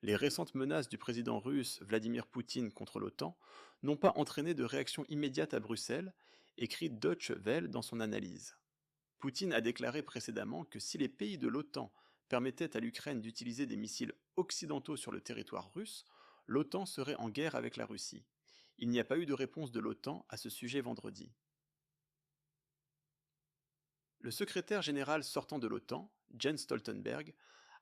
Les récentes menaces du président russe Vladimir Poutine contre l'OTAN n'ont pas entraîné de réaction immédiate à Bruxelles, écrit Deutsche Welle dans son analyse. Poutine a déclaré précédemment que si les pays de l'OTAN permettaient à l'Ukraine d'utiliser des missiles occidentaux sur le territoire russe, l'OTAN serait en guerre avec la Russie. Il n'y a pas eu de réponse de l'OTAN à ce sujet vendredi. Le secrétaire général sortant de l'OTAN, Jens Stoltenberg,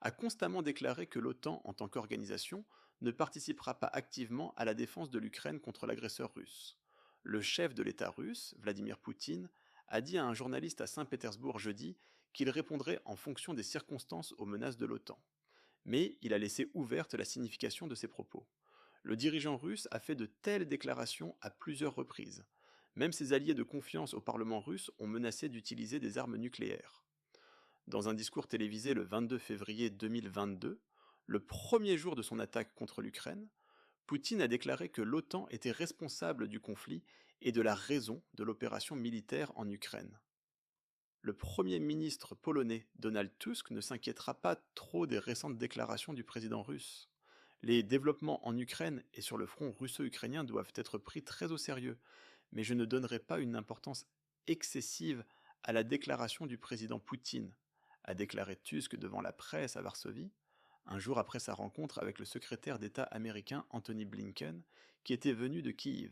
a constamment déclaré que l'OTAN, en tant qu'organisation, ne participera pas activement à la défense de l'Ukraine contre l'agresseur russe. Le chef de l'État russe, Vladimir Poutine, a dit à un journaliste à Saint-Pétersbourg jeudi qu'il répondrait en fonction des circonstances aux menaces de l'OTAN. Mais il a laissé ouverte la signification de ses propos. Le dirigeant russe a fait de telles déclarations à plusieurs reprises. Même ses alliés de confiance au Parlement russe ont menacé d'utiliser des armes nucléaires. Dans un discours télévisé le 22 février 2022, le premier jour de son attaque contre l'Ukraine, Poutine a déclaré que l'OTAN était responsable du conflit et de la raison de l'opération militaire en Ukraine. Le premier ministre polonais Donald Tusk ne s'inquiétera pas trop des récentes déclarations du président russe. Les développements en Ukraine et sur le front russo-ukrainien doivent être pris très au sérieux, mais je ne donnerai pas une importance excessive à la déclaration du président Poutine, a déclaré Tusk devant la presse à Varsovie, un jour après sa rencontre avec le secrétaire d'État américain Anthony Blinken, qui était venu de Kiev.